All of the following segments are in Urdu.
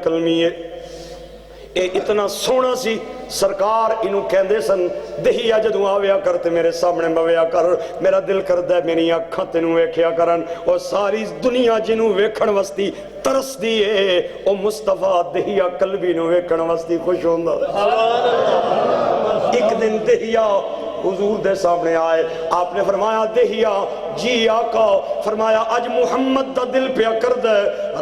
کلمی ہے اے اتنا سونا سی سرکار انہوں کہندے سن دہیا جدوں آویا کر تے میرے سامنے بویا کر میرا دل کردہ میری آنکھاں تینوں ویکھیا کرن اور ساری دنیا جنوں ویکھن وستی ترس دیئے او مصطفیٰ دہیا قلبی نو ویکھن وستی خوش ہوندا ایک دن دہیا حضور دے سامنے آئے آپ نے فرمایا دہیا جی آقا فرمایا اج محمد دا دل پیا کر دے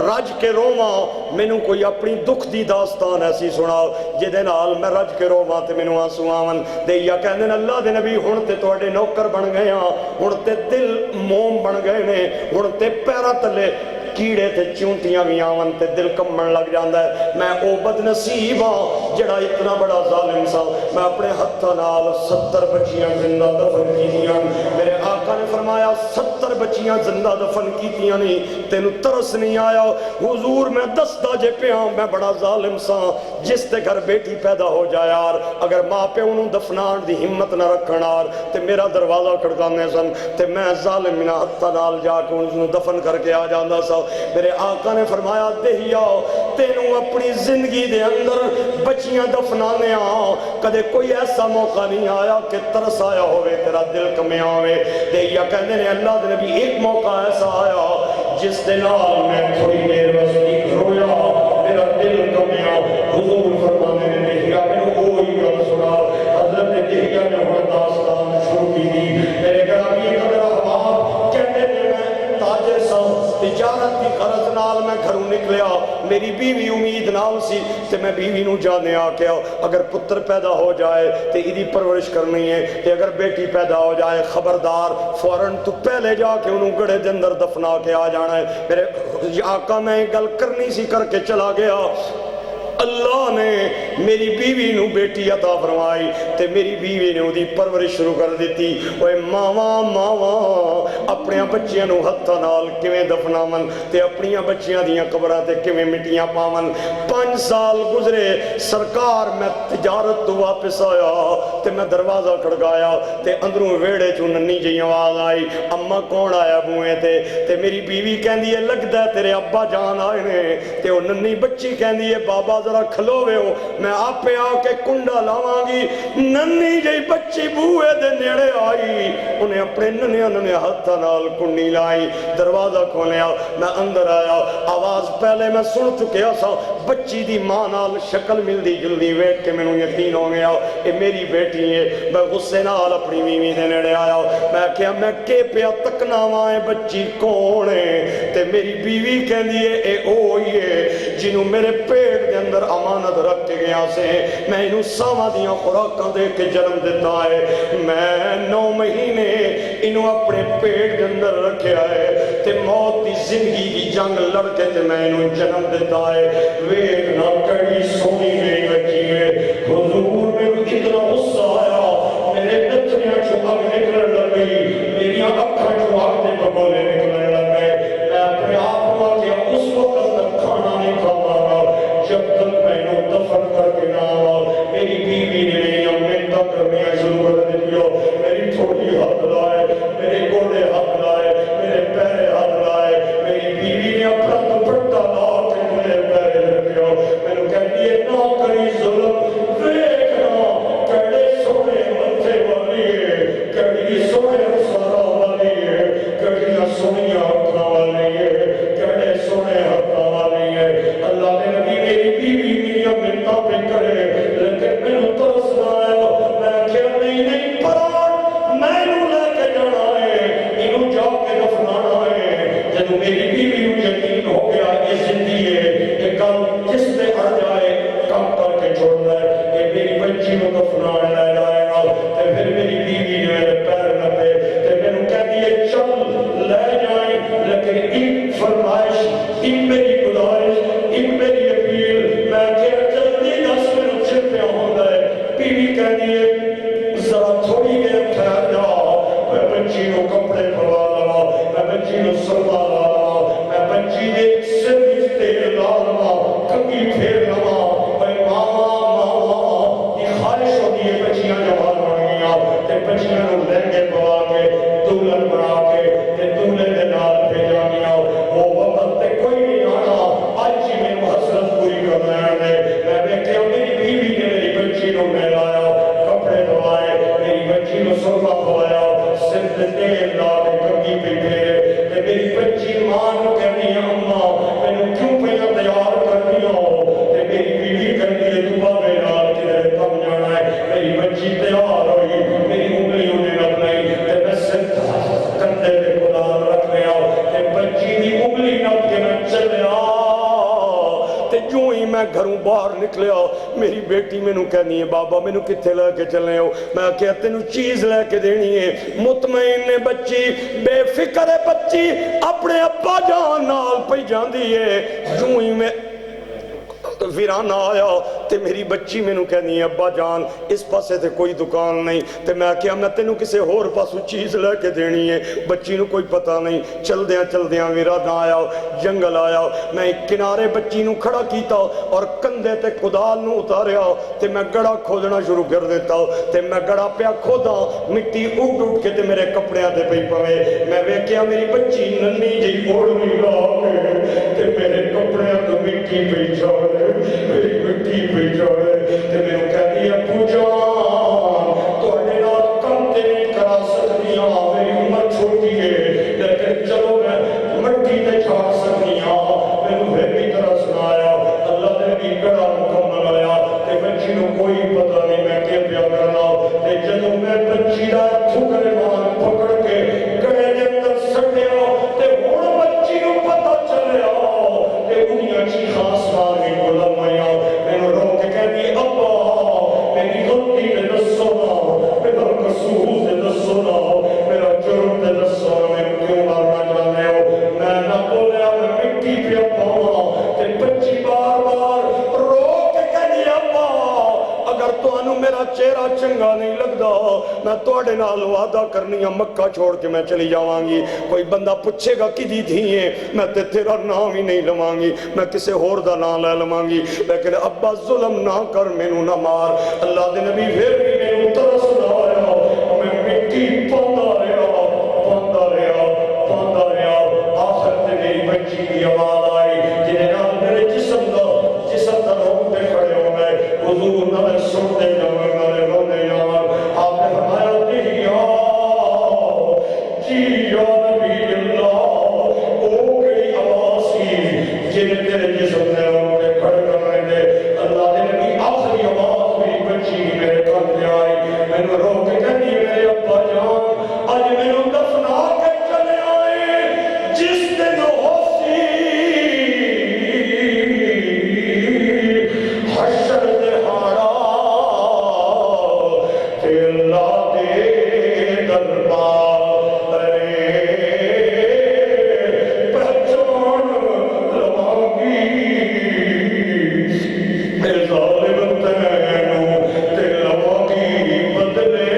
رج کے روواں مینوں کوئی اپنی دکھ دی داستان ایسی سناؤ جدے نال میں رج کے روواں تے مینوں آنسو آون دہیا کہندے نے اللہ دے نبی ہن تے تواڈے نوکر بن گئے ہاں ہن تے دل موم بن گئے نے ہن تے پیراں تلے کیڑے تے چونٹیاں بھی آون تے دل کمن لگ جاندا ہے میں او بد نصیب ہاں جڑا اتنا بڑا ظالم سا میں اپنے ہتھاں نال 70 بچیاں زندہ دفن کیتیاں میرے آقا نے فرمایا 70 بچیاں زندہ دفن کیتیاں نہیں تینوں ترس نہیں آیا حضور میں دسدا جے پیاں میں بڑا ظالم سا جس تے گھر بیٹی پیدا ہو جائے یار اگر ماں پہ انہوں دفنان دی ہمت نہ رکھن یار تے میرا دروازہ کھڑکانے سن تے میں ظالم مینا ہتھاں نال جا کے انہوں دفن کر کے آ جاندا سا میرے آقا نے فرمایا دہیا تینوں اپنی زندگی دے اندر بچیاں دفنانے کدے کوئی ایسا موقع نہیں آیا کہ ترس آیا ہوئے تیرا دل کمیا ہوئے دہیا کہنے نے اللہ دے نبی ایک موقع ایسا آیا جس دنال میں تھوڑی دیر وستی رویا میرا دل کمیا حضور فرمانے نے دہیا میں کوئی گل سنا حضرت دہیا نے ہر داستان شروع کی دی میرے گرامی قدر احباب کہنے نے میں تاجر سا تجارت کی غرض نال میں گھروں نکلیا میری بیوی امید نال سی تے میں بیوی نو جانے آ کے اگر پتر پیدا ہو جائے تے ایدی پرورش کرنی ہے تے اگر بیٹی پیدا ہو جائے خبردار فوراں تو پہلے جا کے انہوں گڑے دے اندر دفنا کے آ جانا ہے میرے آقا میں گل کرنی سی کر کے چلا گیا اللہ نے میری بیوی نو بیٹی عطا فرمائی تے میری بیوی نے دی پرورش شروع کر دیتی اوے ماواں اپنے بچیاں نو ہتھاں نال کیویں دفناون تے اپنی بچیاں دیاں قبراں تے کیویں مٹیاں پاون 5 سال گزرے سرکار میں تجارت تو واپس آیا تے میں دروازہ کھڑکایا تے اندروں ویڑے چوں ننی جی آواز آئی اما کون آیا بوئے تے میری بیوی کہندی ہے لگدا ہے تیرے ابا جان آئے نے تے او ننی بچی کہندی ہے بابا ذرا کھلوے ہو میں آپ پہ آ کے کنڈا لاواں گی ننی جی بچی بوئے دے نیڑے آئی انہیں اپنے ننے ہتھاں نال کنڈی لائی دروازہ کھولیا میں اندر آیا آواز پہلے میں سن چکیا سا بچی دی ماں نال شکل ملدی جلدی ویکھ کے مینوں یقین ہو گیا اے میری بیٹی ہے میں غصے نال اپنی بیوی دے نیڑے آیا میں کہیا میں کے پیا تکنا وا اے بچی کون ہے تے میری بیوی کہندی ہے اے اوہی ہے جنوں میرے پیٹ دے اندر امانت رکھ کے گیا سے میں انہوں ساواں دیاں خوراکاں دے کے جنم دیتا ہے میں 9 مہینے انہوں اپنے پیٹ دے اندر رکھیا ہے تے موت دی زندگی دی جنگ لڑ کے تے میں انہوں جنم دیتا ہے ویکھنا کڑی سونی میری بچی ہے حضور میں اتنا غصہ آیا میرے نتھنیاں چوں اگ نکلن لگ گئی میری اکھاں چوں اگ دے بگولے نکلن لگ گئے میں اپنے آپ کو کیا اس وقت تک کھانا نہیں کھاتا جب تک میں انہوں دفن کر کے نہ آؤں میری بیوی نے میری امنتہ کرنی شروع کر دیو میری تھوڑی ہاتھ لائے میرے گوڑے ہاتھ لائے میرے پیرے ہاتھ لائے میری بیوی نے اپنا دوپٹہ لا کے میرے پیرے لگیا میں نے کہہ دیے نہ کری ظلم دیکھنا کڑے سونے متھے والی ہے کڑی سونے رسالہ والی ہے کڑی سونے ہاتھاں والی ہے کڑے سونے ہاتھاں والی ہے اللہ نے نبی میری بیوی میری امنتہ پہ کرے لیکن میں نے ترس آیا میں کیا نہیں پران میں نے لے کے جانا ہے انہوں جا کے دفنانا ہے جب میری بیوی یقین ہو گیا یہ زندگی ہے یہ کل جس نے اڑ جائے کم کر کے چھوڑنا ہے یہ میری بچی کو دفنانا لے جائے گا تے پھر میری بیوی نے میرے پیر نپے تے میں نے کہہ دیے چل لے جائیں لیکن ایک فرمائش ایک میری گزارش ایک میری اپیل میں کہہ جلدی 10 منٹ چھپیا ہوتا ہے بیوی کہہ دیے ذرا تھوڑی دیر ٹھہر جاؤ میں بچی کو کپڑے پڑوا لوا میں بچی کو سرما لوا میں بچی دے سر بھی تیل لا لوا کنگھی پھیر لوا میں ماما یہ خواہش ہوتی ہے بچیاں جوان بن گیا تے بچیاں نو لہنگے پوا کے دلہن بنا کے تے دولہے دے نال بھیجا گیا وہ وقت تے کوئی نہیں آنا آج ہی میں حسرت پوری کر جو ہی میں گھروں باہر نکلیا میری بیٹی مینوں کہنی ہے بابا مینوں کتھے لے کے چلے ہو؟ میں کہا تینوں چیز لے کے دینی ہے۔ مطمئن نے بچی، بے فکر ہے بچی، اپنے ابا جان نال پئی جاندی ہے۔ جو ہی میں ویرانہ آیا تے میری بچی میں نو کہنی ہے ابا جان اس پاسے تے کوئی دکان نہیں، تے میں کہا میں تینوں کسے اور پاسو چیز لے کے دینی ہے۔ بچی نو کوئی پتہ نہیں، چل دیاں ویرانہ آیا، جنگل آیا، میں ایک کنارے بچی نو کھڑا کیتا اور کندھے تے کدال نو اتاریا تے میں گڑا کھودنا شروع کر دیتا، تے میں گڑا پیا کھودا، مٹی اٹھ کے تے میرے کپڑیاں تے پئی پوے۔ میں ویکھیا میری بچی ننی جی اوڑھنی لا کے تے میرے کپڑیاں تو مٹی پئی جاوے، میری مٹی پہ جاوے تے میں کہتی ابو جان تواڈے نال کم تے نہیں کرا سکدی ہاں، میری عمر چھوٹی ہے لیکن چلو میں مٹی تے چھاڑ سکدی ہاں۔ مینوں پھر بھی طرح سنایا اللہ نے بھی گڑا مکمل آیا تے بچی نو کوئی پتہ نہیں میں کہ پیا کرنا، تے جدوں میں بچی دا ٹھکرے مار پکڑ کے گڑے دے اندر سٹیا تے ہن بچی نو پتہ چلیا تے دنیا چی خاص مار گئی بلند میا مینوں رو کے کہنی ابا میری غلطی تے دسو نا، میرا قصور تے دسو نا، میرا جرم تے دسو نا، میں کیوں مارنا چاہتے ہو؟ میں نہ بولیا میں مٹی پہ پاواں تے بچی بار بار رو کے کہنی ابا اگر تانوں میرا چہرہ چنگا نہیں لگدا میں تواڈے نال وعدہ کرنی ہاں مکہ چھوڑ کے میں چلی جاواں گی، کوئی بندہ پوچھے گا کدی دھی ہے میں تے تیرا نام ہی نہیں لواں گی، میں کسے ہور دا نام لے لواں گی، لیکن ابا ظلم نہ کر مینوں نہ مار۔ اللہ دے نبی پھر بھی مینوں ترس آیا، میں مٹی پاندا رہیا، آخر تے میری بچی کی آواز آئی جنہیں نال میرے جسم دا روتے کھڑے ہو گئے، حضور نہ سنتے جاؤں نہ رونے جاؤں۔ آپ نے فرمایا دہیا جی یا نبی اللہ او کئی آواز سی جنہیں تیرے جسم نے روتے کھڑے کرنے دے۔ اللہ نے نبی آخری آواز میری بچی میرے کان پہ آئی، میں نے رو کے کہنی میرے ابا جان آج میں نے دفنا کے چلے آئے جس دن ہوسی حشر دہاڑا تے اللہ دے دربار پہچان لواں گی ظالم تینوں تے لواں گی بدلے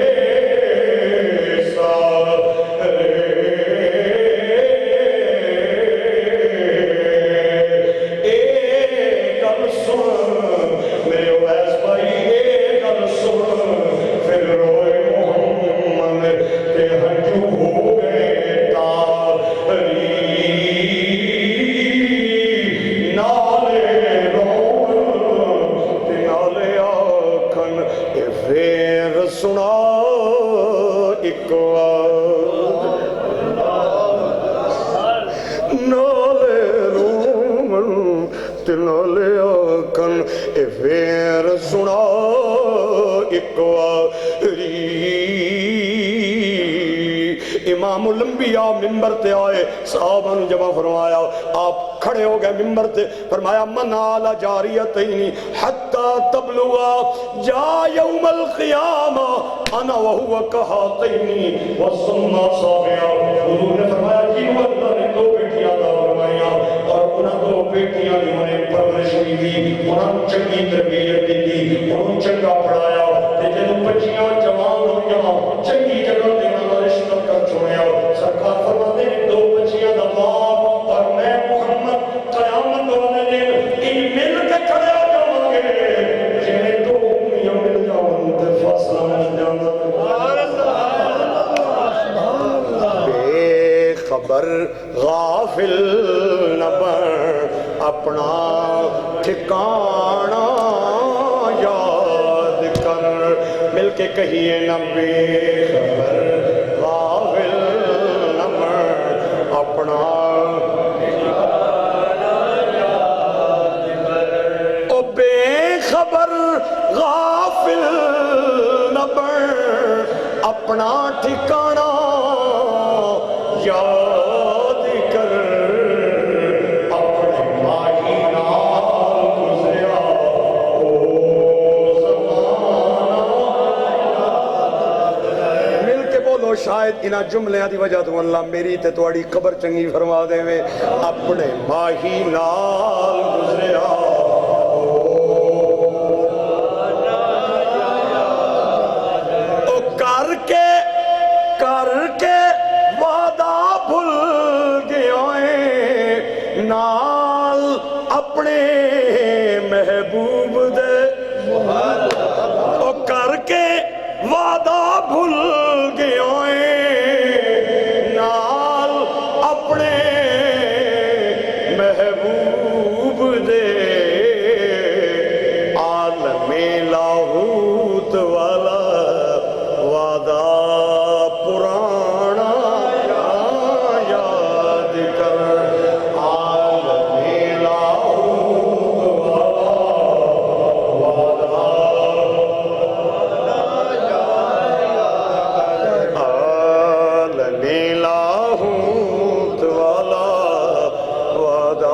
سنا ایک نالے رومن تے نالے آکھن اے پھر سنا ایک امام الانبیاء ممبر تے آئے، صحابہ نے جمع فرمایا، آپ کھڑے ہو گئے ممبر تے، فرمایا من آل جاریتین حتی تبلغا جا یوم القیامہ انا وہو کہاتین وسمہ صابعہ۔ حضور نے فرمایا جی وہ اللہ نے دو بیٹیاں دا فرمایا اور انہاں دو بیٹیاں نے انہیں پرورش کی دی، انہاں چنگی تربیت دی دی، انہوں چنگا پڑھایا، تے جنہوں بچیاں جوان ہو جہاں چنگی جگہ دینا دا رشتہ کر چھوڑیا۔ سرکار فرماتے ہیں دو بچیاں دا باپ اور میں محمد قیامت والے دن ان مل کے کھڑے ہو جاؤں گے جنہیں دو امیاں مل جاؤں تے فاصلہ مل جانا۔ بے خبر غافل نہ بن اپنا ٹھکانہ یاد کر، مل کے کہیے نہ بے خبر غافل نہ بن اپنا او بے خبر غافل نہ بن اپنا ٹھکانہ یاد کر، اپنے ماہی نال انہاں جملیاں دی وجہ تو اللہ میری تے تواڈی قبر چنگی فرما دے اپنے ماہی نال گزریا او کر کے وعدہ بھول گئے نال اپنے محبوب دے او کر کے وعدہ بھول گئے نال اپنے محبوب دے عالم لاہوت والا وعدہ پرانا یاد کر عالم لاہوت والا عالم لاہوت والا وعدہ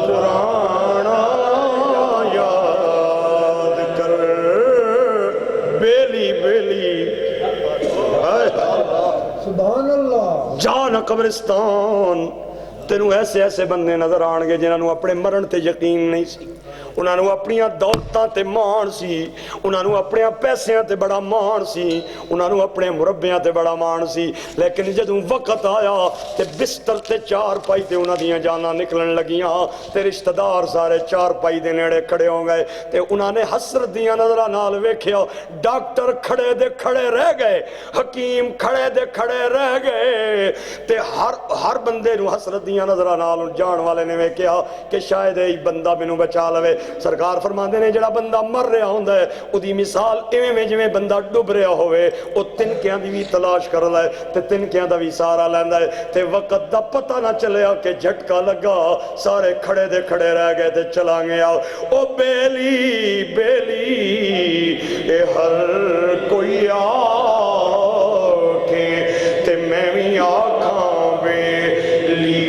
پرانا یاد کر بیلی سبحان اللہ جان قبرستان تینوں ایسے بندے نظر آن گے جنہاں نوں اپنے مرن تے یقین نہیں سی انہاں نوں اپنیاں دولتاں تے مان سی انہاں نوں اپنے پیسیاں تے بڑا مان سی انہاں نوں اپنے مربیاں تے بڑا مان سی لیکن جدوں وقت آیا تے بستر تے چار پائی تے انہاں دیاں جاناں نکلن لگیاں تے رشتہ دار سارے چار پائی دے نیڑے کھڑے ہو گئے تے انہاں نے حسرت دیاں نظراں نال ویکھیا ڈاکٹر کھڑے دے کھڑے رہ گئے حکیم کھڑے دے کھڑے رہ گئے تے ہر بندے نوں حسرت دیاں نظراں نال جان والے نے ویکھیا کہ شاید یہ بندہ مینوں بچا لوے سرکار فرماندے نے جڑا بندہ مر رہا ہوندا ہے اودی مثال ایویں میں جویں بندہ ڈوب رہا ہوئے او تنکیاں دی بھی تلاش کردا ہے تے تنکیاں دا بھی سہارا لیندا ہے تے وقت دا پتہ نہ چلیا کہ جھٹکا لگا سارے کھڑے دے کھڑے رہ گئے تے چلا گیا او بیلی اے ہر کوئی آکھے تے میں بھی آکھاں بیلی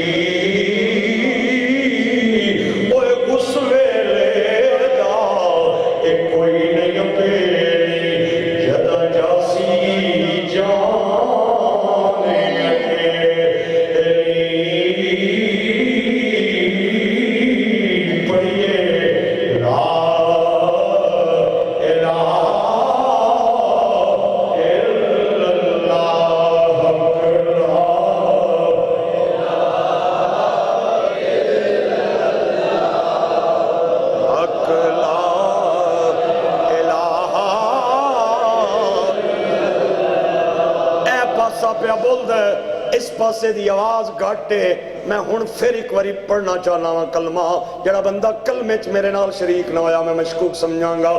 اس پاسے دی آواز گھٹے میں ہن پھر ایک باری پڑھنا چاہنا ہوں کلمہ جڑا بندہ کلمے چ میرے نال شریک نہ ہویا میں مشکوک سمجھاں گا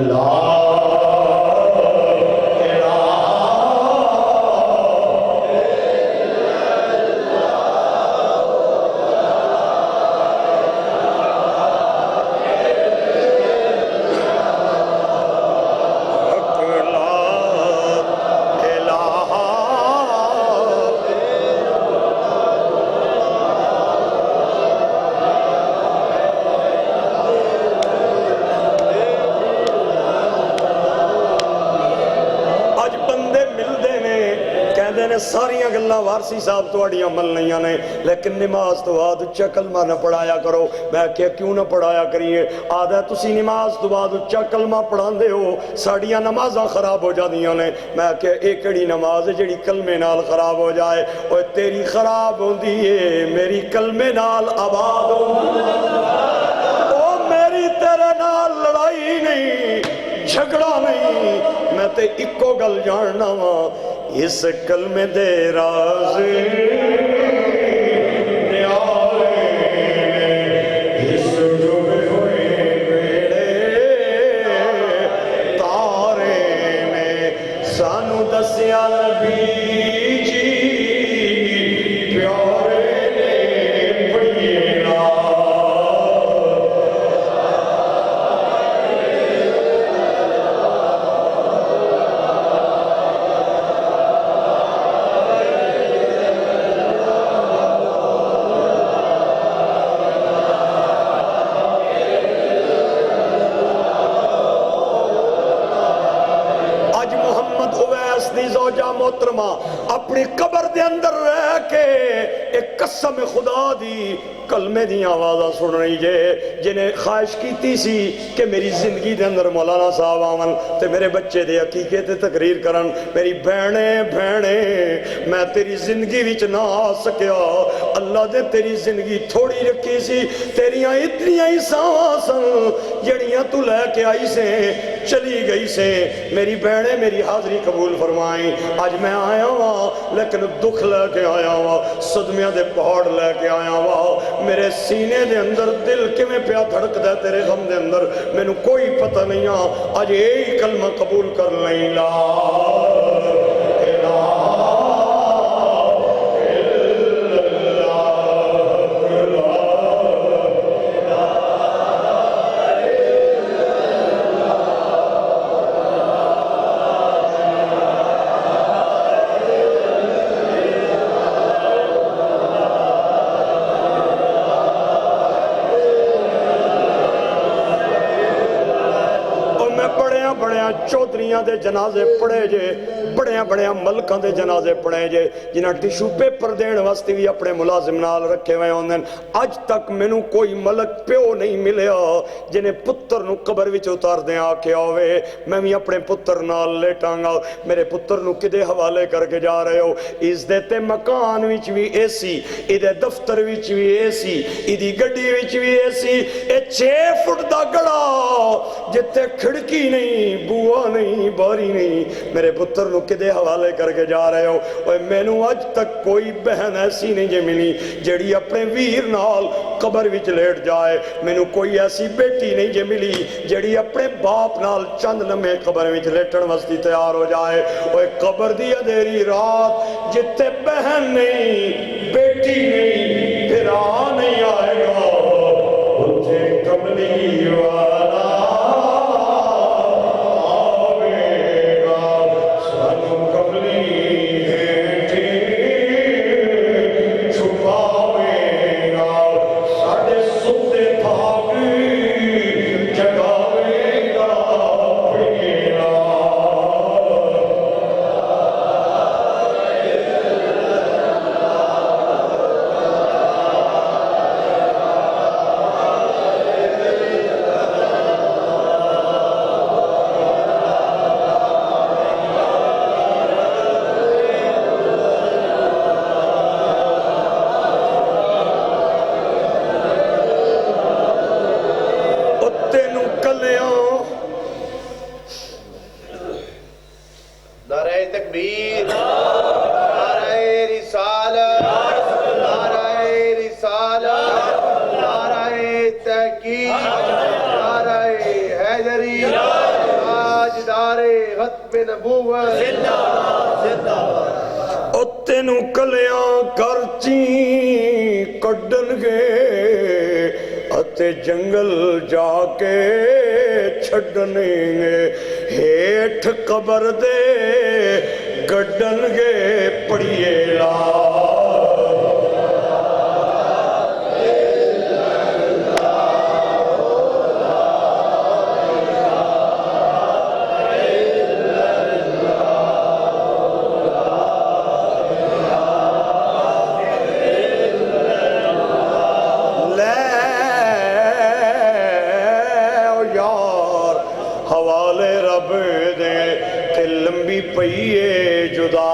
لا ساریاں گلاں وارسی صاحب تواڈی عمل نہیں آنے لیکن نماز تو بعد اچا کلمہ نہ پڑھایا کرو میں کہا کیوں نہ پڑھایا کریے آدھا تسی نماز تو بعد اچا کلمہ پڑھان دے ہو ساڑیاں نمازاں خراب ہو جاندیاں نے میں کہا ایک کڑی نماز جڑی کلمے نال خراب ہو جائے اور تیری خراب ہوندی ہے میری کلمے نال آباد ہوندی او میری تیرے نال لڑائی نہیں جھگڑا نہیں میں تے اکو گل جاننا ہاں اس کلمے دے راز نیارے اس ڈوبے ہوئے بیڑے تارے نے سانو دسیا نبی جی پیارے نے بڑی محترمہ اپنی قبر دے اندر رہ کے ایک قسم خدا دی کلمے دی آوازاں سن رہی جے جنہیں خواہش کیتی سی کہ میری زندگی دے اندر مولانا صاحب آون تے میرے بچے دے عقیقے تے تقریر کرن. میری بہنیں میں تیری زندگی وچ نہ آ سکیا, اللہ دے تیری زندگی تھوڑی رکھی سی, تیریاں اتنیاں ہی ساواں سن جڑیاں تو لے کے آئی سے چلی گئی سے. میری بہنیں میری حاضری قبول فرمائیں. آج میں آیا ہوں لیکن دکھ لے کے آیا ہوں, صدمیاں دے پہاڑ لے کے آیا ہوں. میرے سینے دے اندر دل کیویں پیا دھڑک دے تیرے غم دے اندر مینوں کوئی پتہ نہیں. آج یہی کلمہ قبول کر لیں, لا چودھریاں دے جنازے پڑھے جے, بڑے ملکاں دے جنازے پڑھے جے جنہاں ٹیشو پیپر دین واسطے بھی اپنے ملازم نال رکھے ہوئے ہوندے. اج تک مینوں کوئی ملک پیو نہیں ملیا جنہیں پتر نو قبر وچ اتار دیں آکھیا ہوئے میں بھی اپنے پتر نال لیٹاں گا. میرے پتر نو کدے حوالے کر کے جا رہے ہو؟ اس دے تے مکان وچ بھی اے سی, ایدے دفتر وچ بھی اے سی, ایدی گڈی وچ بھی اے سی. اے 6 فٹ دا گڑا جتے کھڑکی نہیں, بوا نہیں, باری نہیں, میرے پتر نو کدے حوالے کر کے جا رہے ہو؟ اور مینوں اج تک کوئی بہن ایسی نہیں جے ملی جیڑی اپنے ویر نال قبر وچ لیٹ جائے. مینوں کوئی ایسی بیٹی نہیں جے ملی جیڑی اپنے باپ نال چند لمحے قبر وچ لیٹن واسطے تیار ہو جائے. اور قبر دی اندھیری رات جتے بہن نہیں, بیٹی نہیں, بھرا نہیں آئے گا, اتھے کملی والا تینوں کلیاں کرچی کڈن گے اتے جنگل جا کے چھڈنے گے, ہیٹھ قبر دے گڈن گے پڑیے لا پئیے جدا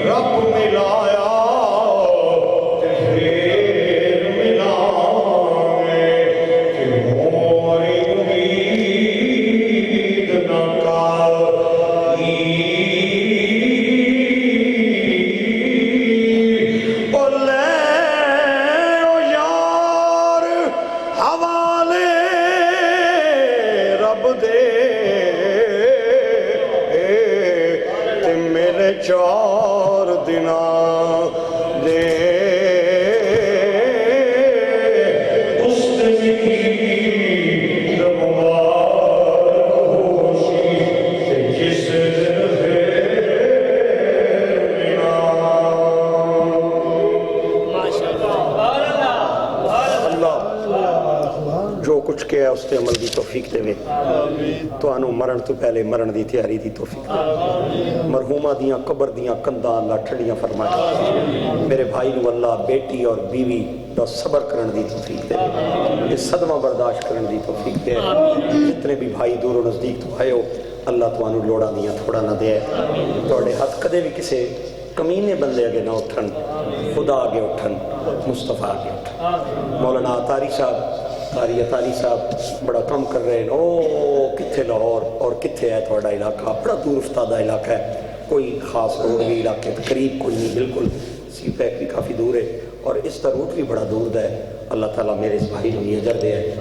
رب ملایا پھر ملائیں کہ موری امید نہ کاری. او لے او یار حوالے رب دے کچھ کیا اس تے عمل دی توفیق دے تانوں مرن تو پہلے مرن دی تیاری دی توفیق دے مرحومہ دیاں قبر دیاں کنداں اللہ ٹھڑیاں فرمائے میرے بھائی نو اللہ بیٹی اور بیوی دا صبر کرن دی توفیق دے یہ صدمہ برداشت کرن دی توفیق دے جتنے بھی بھائی دور و نزدیک تو آئے ہو اللہ تو انہوں لوڑا دیاں تھوڑا نہ دے توڑے ہاتھ کدے بھی کسے کمینے بندے اگے نہ اٹھن خدا آگے اٹھن مصطفیٰ آگے اٹھن مولانا عطاری صاحب بڑا کم کر رہے ہیں او کتھے لاہور اور کتھے ہے تھوڑا علاقہ بڑا دور افتادہ علاقہ ہے کوئی خاص روڈ بھی علاقے قریب کوئی نہیں بالکل سی پیک بھی کافی دور ہے اور اس کا روٹ بھی بڑا دور ہے اللہ تعالیٰ میرے اس بھائی نے اجر دے ہے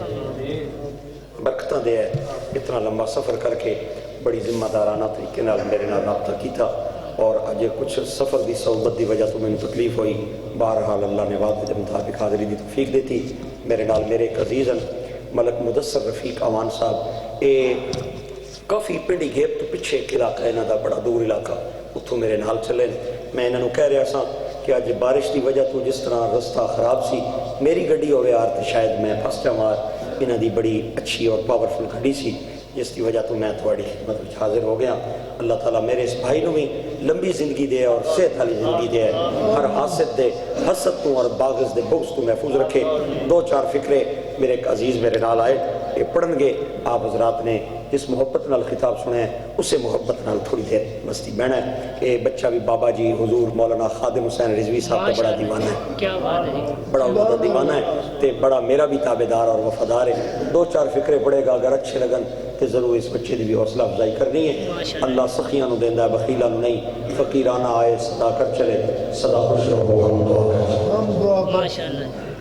برکتہ دے ہے اتنا لمبا سفر کر کے بڑی ذمہ دارانہ طریقے نال میرے نال رابطہ کیتا اور اجے کچھ سفر دی صحبت دی وجہ تو میں تکلیف ہوئی بہرحال اللہ نے وعدے دے مطابق حاضری دی توفیق دیتی میرے نال میرے ایک عزیز ملک مدثر رفیق امان صاحب اے کافی پنڈی گھیپ تو پیچھے ایک علاقہ ہے انہاں دا بڑا دور علاقہ اتھوں میرے نال چلے میں انہاں نوں کہہ رہا سا کہ اج بارش دی وجہ تو جس طرح رستہ خراب سی میری گڈی ہوئے یار تو شاید میں پھس جاواں انہاں دی بڑی اچھی اور پاورفل گھڑی سی جس کی وجہ تو میں تھوڑی خدمت میں حاضر ہو گیا اللہ تعالیٰ میرے اس بھائی نو بھی لمبی زندگی دے اور صحت والی زندگی دے ہر حاسد دے حسد تو اور باغز دے بغض تو محفوظ رکھے دو چار فکرے میرے ایک عزیز میرے نال آئے یہ پڑھن گے آپ حضرات نے جس محبت نال خطاب سنے ہیں اسے محبت نال تھوڑی دیر مستی بہنا ہے کہ بچہ بھی بابا جی حضور مولانا خادم حسین رضوی صاحب کا بڑا دیوانہ ہے کیا بات ہے بڑا بڑا دیوانہ ہے تے بڑا میرا بھی تابعدار اور وفادار ہے دو چار فکرے پڑھے گا اگر اچھے لگن تے ضرور اس بچے دی بھی حوصلہ افزائی کرنی ہے اللہ سخیاں نو دیندا ہے بخیلاں نو نہیں فقیرانہ آئے صدا کر چلے صدا خوش رہو ہم دعا ماشاءاللہ